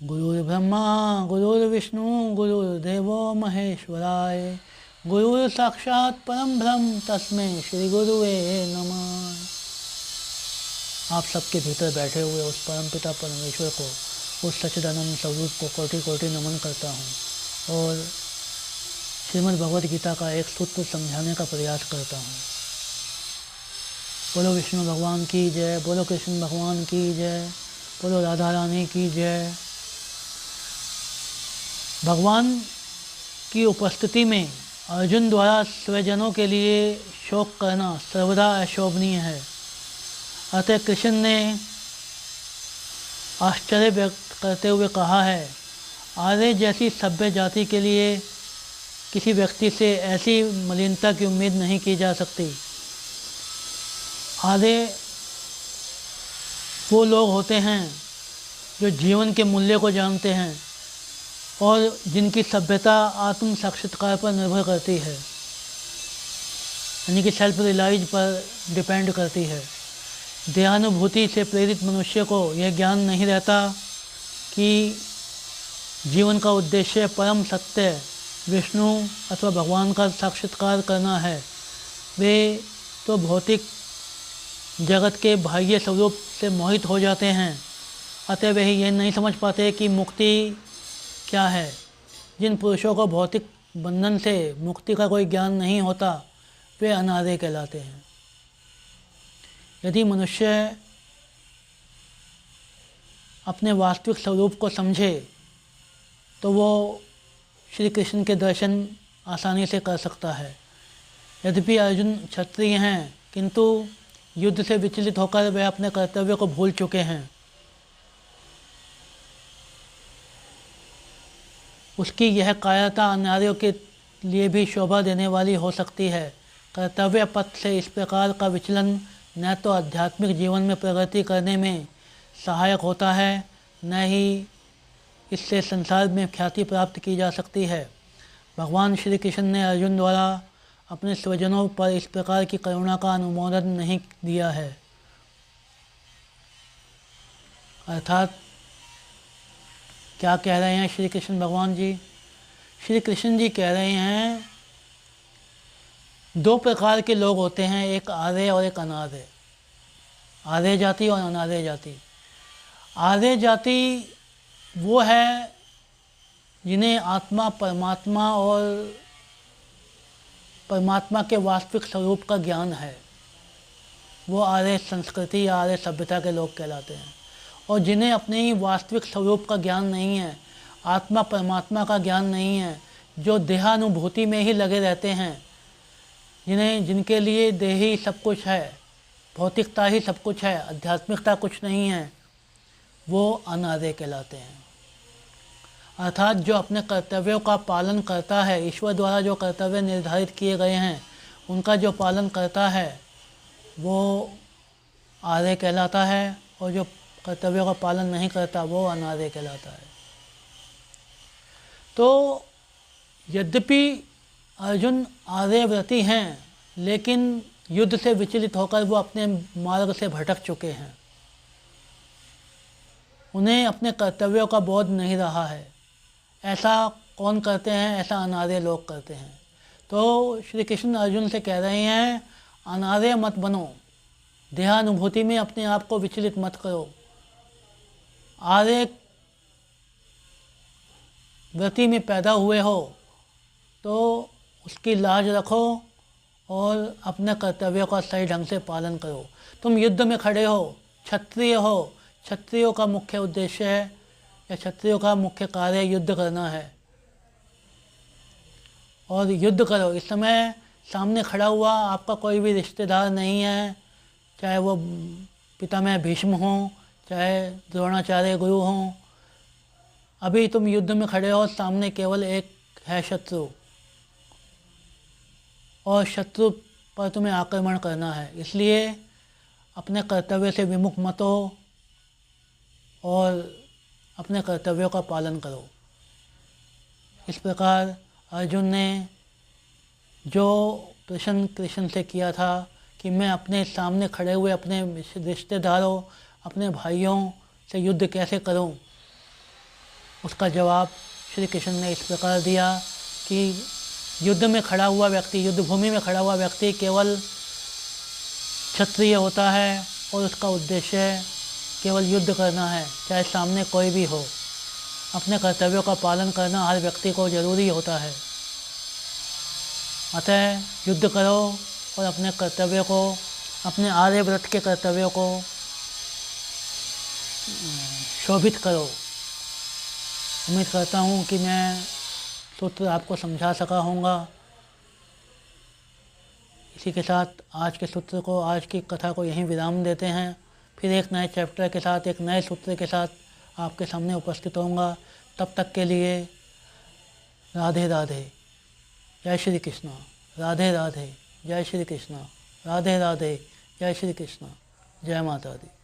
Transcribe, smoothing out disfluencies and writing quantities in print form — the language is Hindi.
गुरुर्ब्रह्मा गुरुर्विष्णु गुरुर्देवो महेश्वराय गुरु साक्षात परम ब्रह्म तस्मै श्री गुरुवे नमः। आप सबके भीतर बैठे हुए उस परमपिता परमेश्वर को, उस सच्चिदानंद स्वरूप को कोटि कोटि नमन करता हूँ और श्रीमद् भगवद गीता का एक सूत्र समझाने का प्रयास करता हूँ। बोलो विष्णु भगवान की जय, बोलो कृष्ण भगवान की जय, बोलो राधा रानी की जय। भगवान की उपस्थिति में अर्जुन द्वारा स्वजनों के लिए शोक करना सर्वदा अशोभनीय है। अतः कृष्ण ने आश्चर्य व्यक्त करते हुए कहा है, आर्य जैसी सभ्य जाति के लिए किसी व्यक्ति से ऐसी मलिनता की उम्मीद नहीं की जा सकती। आर्य वो लोग होते हैं जो जीवन के मूल्य को जानते हैं और जिनकी सभ्यता आत्म साक्षात्कार पर निर्भर करती है, यानी कि सेल्फ रियलाइज पर डिपेंड करती है। देहानुभूति से प्रेरित मनुष्य को यह ज्ञान नहीं रहता कि जीवन का उद्देश्य परम सत्य विष्णु अथवा भगवान का साक्षात्कार करना है। वे तो भौतिक जगत के बाह्य स्वरूप से मोहित हो जाते हैं। अतः वे ये नहीं समझ पाते कि मुक्ति क्या है। जिन पुरुषों को भौतिक बंधन से मुक्ति का कोई ज्ञान नहीं होता, वे अनार्य कहलाते हैं। यदि मनुष्य अपने वास्तविक स्वरूप को समझे तो वो श्री कृष्ण के दर्शन आसानी से कर सकता है। यद्यपि अर्जुन क्षत्रिय हैं, किंतु युद्ध से विचलित होकर वे अपने कर्तव्य को भूल चुके हैं। उसकी यह कायरता अनार्यों के लिए भी शोभा देने वाली हो सकती है। कर्तव्य पथ से इस प्रकार का विचलन न तो आध्यात्मिक जीवन में प्रगति करने में सहायक होता है, न ही इससे संसार में ख्याति प्राप्त की जा सकती है। भगवान श्री कृष्ण ने अर्जुन द्वारा अपने स्वजनों पर इस प्रकार की करुणा का अनुमोदन नहीं दिया है। अर्थात क्या कह रहे हैं श्री कृष्ण भगवान जी? श्री कृष्ण जी कह रहे हैं, दो प्रकार के लोग होते हैं, एक आर्य और एक अनार्य। आर्य जाति और अनार्य जाति। आर्य जाति वो है जिन्हें आत्मा परमात्मा और परमात्मा के वास्तविक स्वरूप का ज्ञान है। वो आर्य संस्कृति या आर्य सभ्यता के लोग कहलाते हैं। और जिन्हें अपने ही वास्तविक स्वरूप का ज्ञान नहीं है, आत्मा परमात्मा का ज्ञान नहीं है, जो देहानुभूति में ही लगे रहते हैं, जिनके लिए देह ही सब कुछ है, भौतिकता ही सब कुछ है, आध्यात्मिकता कुछ नहीं है, वो अनार्य कहलाते हैं। अर्थात जो अपने कर्तव्यों का पालन करता है, ईश्वर द्वारा जो कर्तव्य निर्धारित किए गए हैं उनका जो पालन करता है वो आर्य कहलाता है, और जो कर्तव्यों का पालन नहीं करता वो अनार्य कहलाता है। तो यद्यपि अर्जुन आर्यव्रती हैं, लेकिन युद्ध से विचलित होकर वो अपने मार्ग से भटक चुके हैं। उन्हें अपने कर्तव्यों का बोध नहीं रहा है। ऐसा कौन करते हैं? ऐसा अनार्य लोग करते हैं। तो श्री कृष्ण अर्जुन से कह रहे हैं, अनार्य मत बनो, देहानुभूति में अपने आप को विचलित मत करो। आर्य व्रति में पैदा हुए हो तो उसकी लाज रखो और अपने कर्तव्यों का सही ढंग से पालन करो। तुम युद्ध में खड़े हो, क्षत्रिय हो, क्षत्रियों का मुख्य उद्देश्य है या क्षत्रियों का मुख्य कार्य युद्ध करना है, और युद्ध करो। इस समय सामने खड़ा हुआ आपका कोई भी रिश्तेदार नहीं है, चाहे वो पितामह भीष्म हों, चाहे द्रोणाचार्य गुरु हों। अभी तुम युद्ध में खड़े हो, सामने केवल एक है शत्रु, और शत्रु पर तुम्हें आक्रमण करना है। इसलिए अपने कर्तव्य से विमुख मत हो और अपने कर्तव्यों का पालन करो। इस प्रकार अर्जुन ने जो प्रश्न कृष्ण से किया था कि मैं अपने सामने खड़े हुए अपने रिश्तेदारों, अपने भाइयों से युद्ध कैसे करूं, उसका जवाब श्री कृष्ण ने इस प्रकार दिया कि युद्ध में खड़ा हुआ व्यक्ति, युद्ध भूमि में खड़ा हुआ व्यक्ति केवल क्षत्रिय होता है और उसका उद्देश्य केवल युद्ध करना है, चाहे सामने कोई भी हो। अपने कर्तव्यों का पालन करना हर व्यक्ति को ज़रूरी होता है। अतः युद्ध करो और अपने कर्तव्यों को, अपने आर्यव्रत के कर्तव्यों को शोभित करो। उम्मीद करता हूँ कि मैं सूत्र आपको समझा सका होऊंगा। इसी के साथ आज के सूत्र को, आज की कथा को यहीं विराम देते हैं। फिर एक नए चैप्टर के साथ, एक नए सूत्र के साथ आपके सामने उपस्थित होऊंगा। तब तक के लिए राधे राधे, जय श्री कृष्ण। राधे राधे, जय श्री कृष्ण। राधे राधे, जय श्री कृष्ण। जय माता दी।